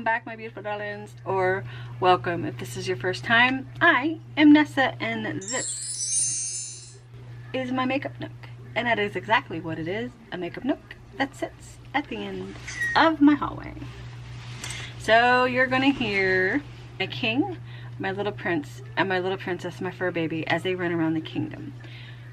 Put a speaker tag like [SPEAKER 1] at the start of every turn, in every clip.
[SPEAKER 1] back, my beautiful darlings, or welcome if this is your first time. I am Nessa, and this is my makeup nook, and that is exactly what it is, a makeup nook that sits at the end of my hallway. So you're gonna hear my king, my little prince, and my little princess, my fur baby, as they run around the kingdom.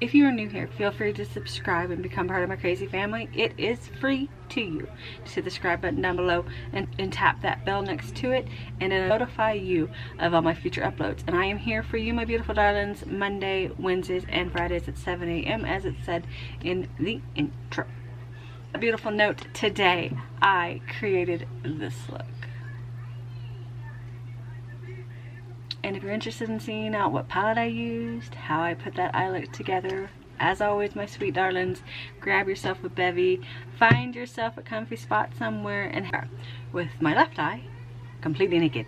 [SPEAKER 1] If you are new here, feel free to subscribe and become part of my crazy family. It is free to you. Just hit the subscribe button down below and tap that bell next to it, and it'll notify you of all my future uploads. And I am here for you, my beautiful darlings, Monday, Wednesdays, and Fridays at 7 a.m. as it said in the intro. A beautiful note, today I created this look. And if you're interested in seeing out what palette I used, how I put that eye look together, as always, my sweet darlings, grab yourself a bevy, find yourself a comfy spot somewhere, and with my left eye completely naked.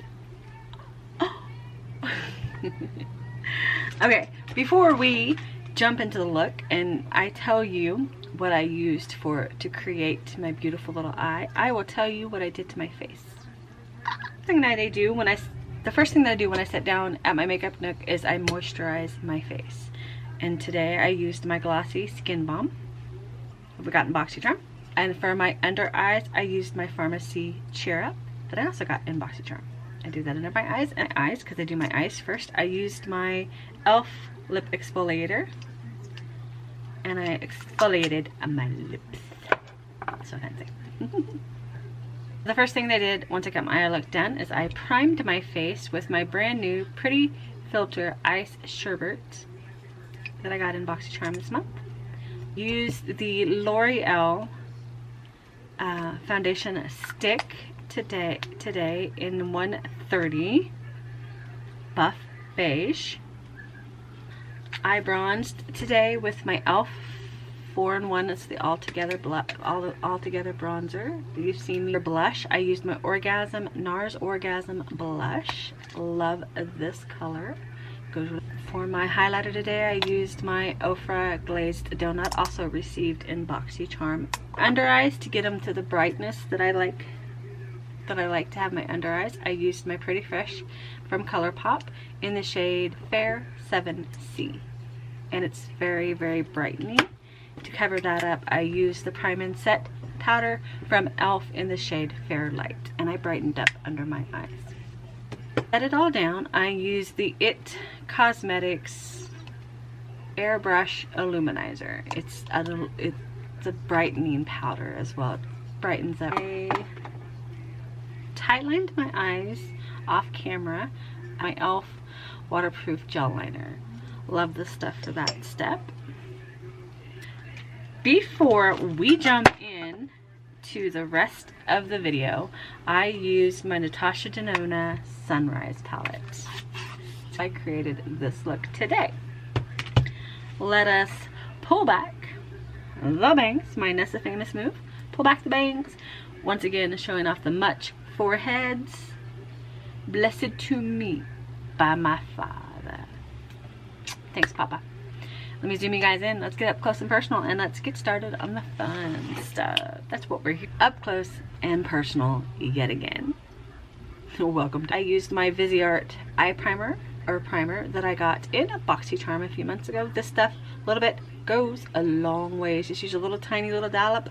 [SPEAKER 1] Okay, before we jump into the look and I tell you what I used to create my beautiful little eye, I will tell you what I did to my face. The first thing that I do when I sit down at my makeup nook is I moisturize my face. And today I used my Glassy Skin Balm. We got in BoxyCharm. And for my under eyes, I used my Farmacy Cheer Up that I also got in BoxyCharm. I do that under my eyes because I do my eyes first. I used my e.l.f. lip exfoliator. And I exfoliated my lips. So fancy. The first thing that I did once I got my eye look done is I primed my face with my brand new Pretty Filter Ice Sherbet that I got in BoxyCharm this month. Used the L'Oreal foundation stick today in 130 Buff Beige. I bronzed today with my e.l.f. 4-in-1. It's the all-together bronzer. You've seen me blush. I used my Nars Orgasm blush. Love this color. Goes with. For my highlighter today, I used my Ofra glazed donut, also received in BoxyCharm. Under eyes, to get them to the brightness that I like to have my under eyes, I used my Pretty Fresh from ColourPop in the shade Fair 7C, and it's very, very brightening. To cover that up, I used the Prime and Set powder from e.l.f. in the shade Fair Light, and I brightened up under my eyes. Set it all down. I used the IT Cosmetics Airbrush Illuminizer. It's a brightening powder as well. It brightens up. I tightlined my eyes off camera. My e.l.f. waterproof gel liner. Love this stuff for that step. Before we jump in to the rest of the video, I used my Natasha Denona Sunrise palette. I created this look today. Let us pull back the bangs, my Nessa famous move. Pull back the bangs. Once again, showing off the much foreheads. Blessed to me by my father. Thanks, Papa. Let me zoom you guys in. Let's get up close and personal, and let's get started on the fun stuff. That's what we're here. Up close and personal yet again. Welcome. I used my Viseart eye primer that I got in a BoxyCharm a few months ago. This stuff, a little bit, goes a long ways. Just use a little tiny little dollop.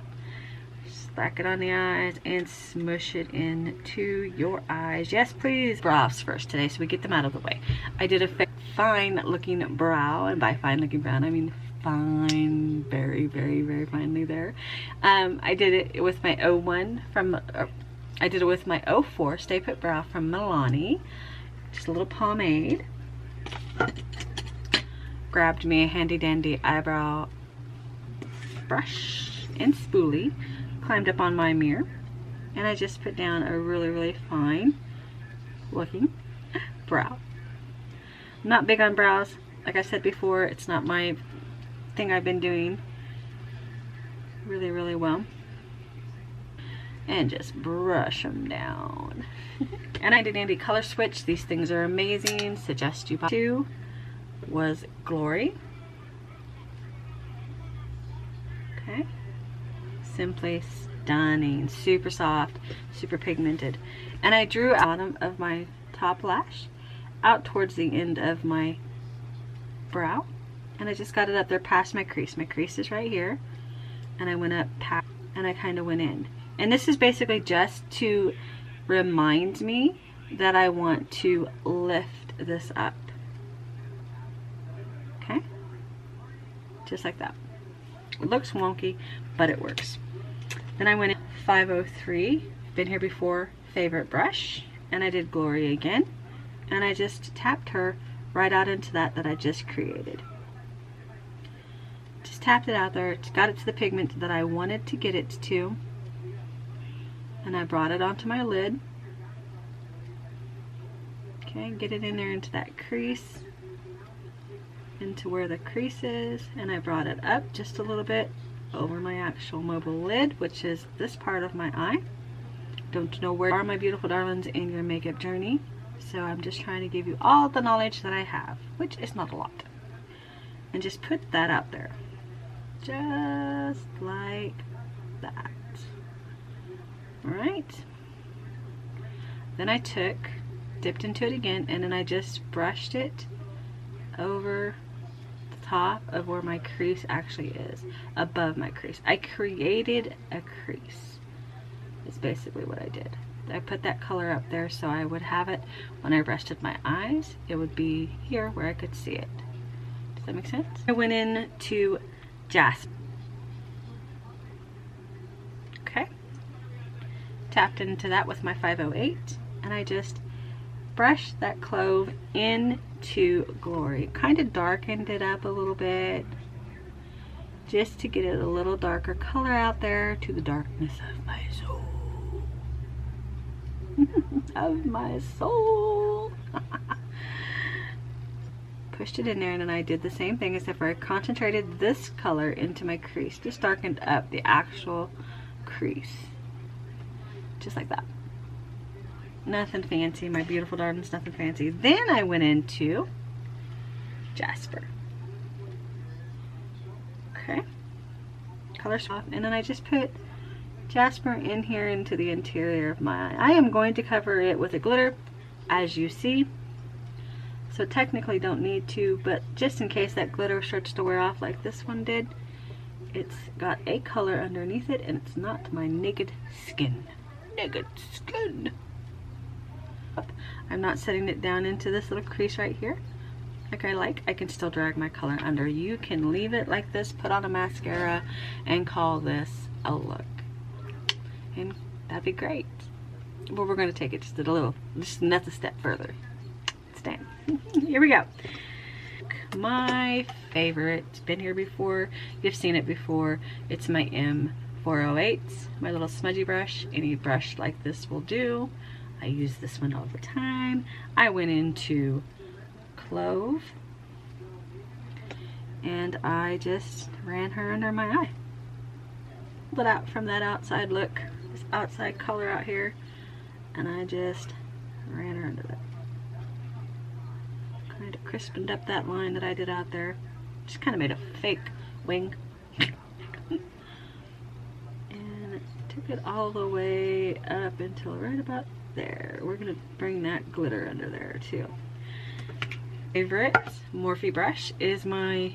[SPEAKER 1] Stack it on the eyes and smush it into your eyes. Yes, please. Brows first today, so we get them out of the way. I did a fine looking brow, and by fine looking brow I mean fine, very, very, very finely there. I did it with my 01 from I did it with my 04 Stay Put Brow from Milani. Just a little pomade. Grabbed me a handy dandy eyebrow brush and spoolie, climbed up on my mirror, and I just put down a really, really fine looking brow. I'm not big on brows. Like I said before, it's not my thing. I've been doing really, really well. And just brush them down. And I did Andy color switch. These things are amazing. Suggest you buy two. Was Glory. Okay. Simply stunning, super soft, super pigmented. And I drew out the bottom of my top lash out towards the end of my brow, and I just got it up there past my crease. My crease is right here, and I went up past, and I kind of went in. And this is basically just to remind me that I want to lift this up. Okay, just like that. It looks wonky, but it works. Then I went in 503, been here before, favorite brush, and I did Glory again, and I just tapped her right out into that I just created. Just tapped it out there. It's got it to the pigment that I wanted to get it to, and I brought it onto my lid. Okay, get it in there into that crease, into where the crease is, and I brought it up just a little bit over my actual mobile lid, which is this part of my eye. Don't know where you are, my beautiful darlings, in your makeup journey, so I'm just trying to give you all the knowledge that I have, which is not a lot, and just put that out there, just like that. All right, then I dipped into it again, and then I just brushed it over the top of where my crease actually is, above my crease. I created a crease. It's basically what I did. I put that color up there so I would have it when I rested my eyes. It would be here where I could see it. Does that make sense? I went in to Jasper. Okay. Tapped into that with my 508, and I just brushed that clove into Glory. Kind of darkened it up a little bit, just to get it a little darker color out there to the darkness of my soul. Of my soul. Pushed it in there, and then I did the same thing, except for I concentrated this color into my crease. Just darkened up the actual crease. Just like that. Nothing fancy, my beautiful darlings, nothing fancy. Then I went into Jasper. Okay. Color swap, and then I just put Jasper in here into the interior of my eye. I am going to cover it with a glitter, as you see. So technically don't need to, but just in case that glitter starts to wear off like this one did, it's got a color underneath it, and it's not my naked skin. Naked skin. I'm not setting it down into this little crease right here like I can still drag my color under. You can leave it like this, put on a mascara, and call this a look, and that'd be great. But we're going to take it just another step further. Stand. Here we go. My favorite, it's been here before, you've seen it before. It's my M408, my little smudgy brush. Any brush like this will do. I use this one all the time. I went into Clove, and I just ran her under my eye. Pulled it out from that outside look, this outside color out here, and I just ran her under that. Kind of crispened up that line that I did out there. Just kind of made a fake wing. And took it all the way up until right about there. We're going to bring that glitter under there too. Favorite Morphe brush is my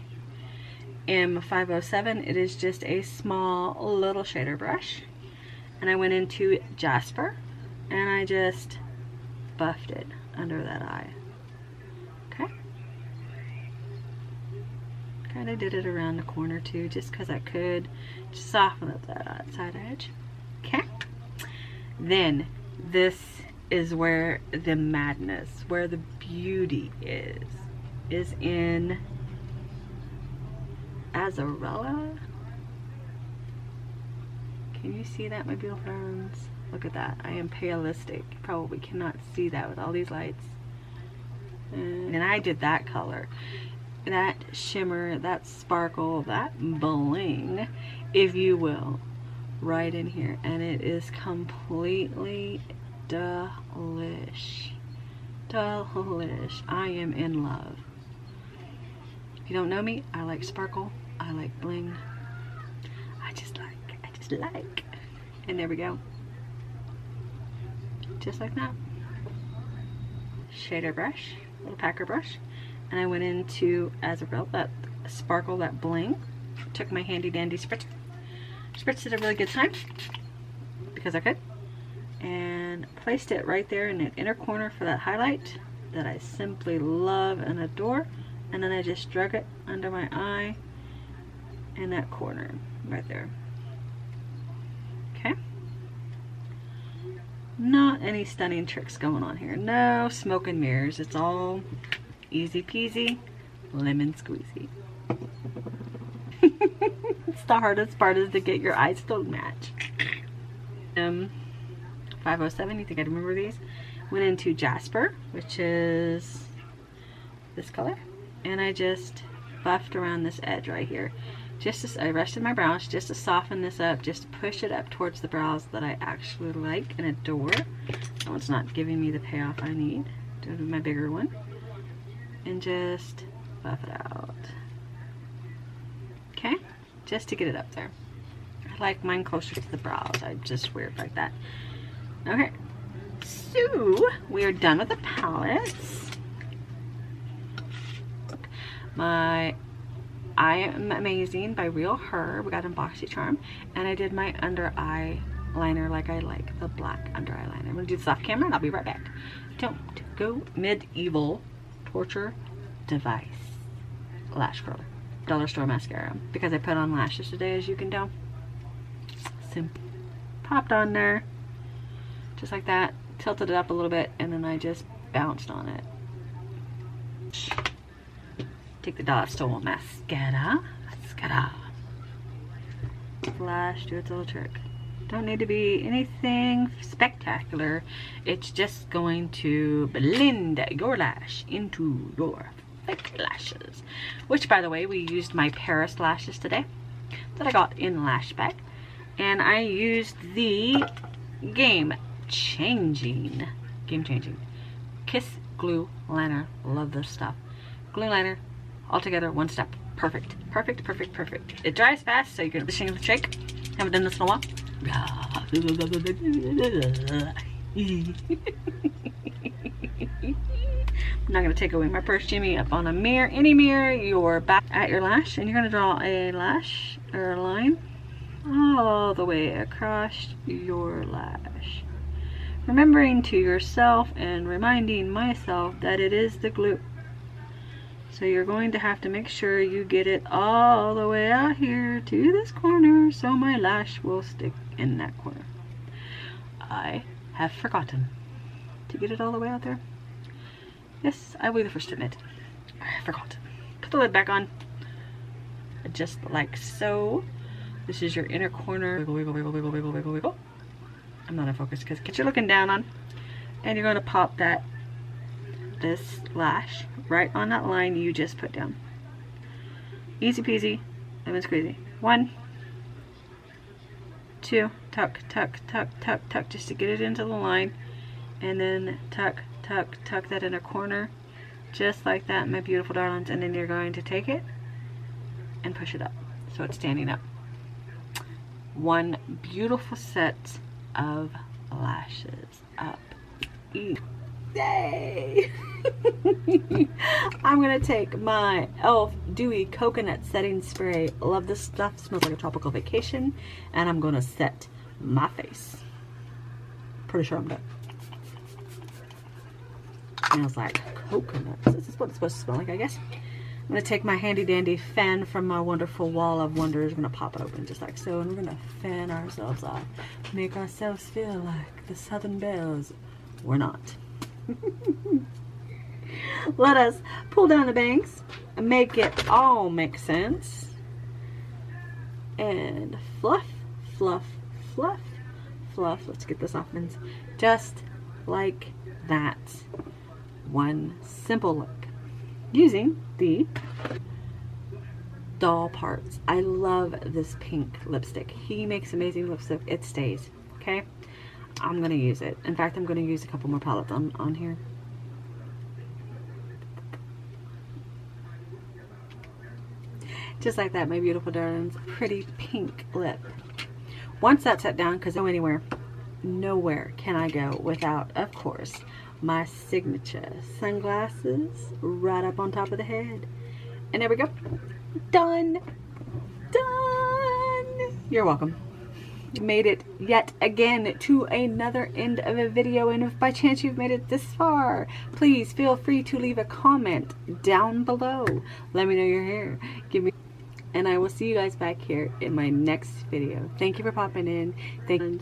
[SPEAKER 1] M507. It is just a small little shader brush. And I went into Jasper, and I just buffed it under that eye. Okay. Kind of did it around the corner too, just because I could. Just soften up that outside edge. Okay. Then this is where the madness, where the beauty is in Acerola. Can you see that, my beautiful friends? Look at that. I am paleistic. You probably cannot see that with all these lights. And I did that color, that shimmer, that sparkle, that bling, if you will, right in here, and it is completely delish. Delish. I am in love. If you don't know me, I like sparkle, I like bling, I just like, And there we go. Just like that. Shader brush, little packer brush. And I went into Acerola, that sparkle, that bling. Took my handy dandy spritz. Spritzed it a really good time, because I could. And placed it right there in the inner corner for that highlight that I simply love and adore. And then I just drug it under my eye in that corner right there. Okay. Not any stunning tricks going on here. No smoke and mirrors. It's all easy peasy, lemon squeezy. It's the hardest part, is to get your eyes to match. 507, you think I'd remember these? Went into Jasper, which is this color. And I just buffed around this edge right here. Just as I rested my brows, just to soften this up, just to push it up towards the brows that I actually like and adore. So it's not giving me the payoff I need. Do my bigger one. And just buff it out. Okay? Just to get it up there. I like mine closer to the brows. I just wear it like that. Okay. So, we are done with the palettes. My I Am Amazing by RealHer. We got in Boxy Charm. And I did my under eye liner like I like, the black under eye liner. I'm going to do this off camera and I'll be right back. Don't go medieval torture device lash curler. Dollar store mascara. Because I put on lashes today, as you can tell. Simple. Popped on there. Just like that. Tilted it up a little bit and then I just bounced on it. Take the Dollar Store mascara. Flash, do its little trick. Don't need to be anything spectacular. It's just going to blend your lash into your fake lashes. Which, by the way, we used my Paris lashes today that I got in Lash Bag. And I used the game changing Kiss Glue Liner. Love this stuff. Glue liner. All together, one step. Perfect. Perfect, perfect, perfect. It dries fast, so you can shake and shake. Haven't done this in a while. I'm not going to take away my purse, Jimmy, up on a mirror. Any mirror, you're back at your lash, and you're going to draw a lash, or a line, all the way across your lash. Remembering to yourself and reminding myself that it is the glue. So you're going to have to make sure you get it all the way out here to this corner so my lash will stick in that corner. I have forgotten to get it all the way out there. Yes, I will be the first to admit. I forgot. Put the lid back on. Just like so. This is your inner corner. Wiggle, wiggle, wiggle, wiggle, wiggle, wiggle, wiggle. I'm not in focus because you're looking down on. And you're going to pop this lash right on that line you just put down. Easy peasy, lemon squeezy. 1, 2, tuck, tuck, tuck, tuck, tuck, just to get it into the line. And then tuck, tuck, tuck that inner corner. Just like that, my beautiful darlings. And then you're going to take it and push it up so it's standing up. One beautiful set of lashes up. Yay! I'm gonna take my e.l.f. Dewy Coconut Setting Spray. Love this stuff. Smells like a tropical vacation. And I'm gonna set my face. Pretty sure I'm done. Smells like coconuts. This is what it's supposed to smell like, I guess. I'm gonna take my handy dandy fan from my wonderful wall of wonders. I'm gonna pop it open just like so, and we're gonna fan ourselves off. Make ourselves feel like the Southern Belles. We're not. Let us pull down the bangs and make it all make sense. And fluff, fluff, fluff, fluff. Let's get this off, friends. Just like that. One simple look. Using the Doll Parts. I love this pink lipstick. He makes amazing lipstick. It stays. Okay? I'm going to use it. In fact, I'm going to use a couple more palettes on here. Just like that, my beautiful darlings. Pretty pink lip. once that's set down, because nowhere can I go without, of course, my signature sunglasses right up on top of the head. And there we go. Done. Done. You're welcome. Made it yet again to another end of a video, and if by chance you've made it this far, please feel free to leave a comment down below. Let me know you're here. And I will see you guys back here in my next video. Thank you for popping in. Thank you.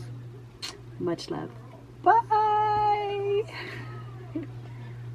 [SPEAKER 1] Much love. Bye.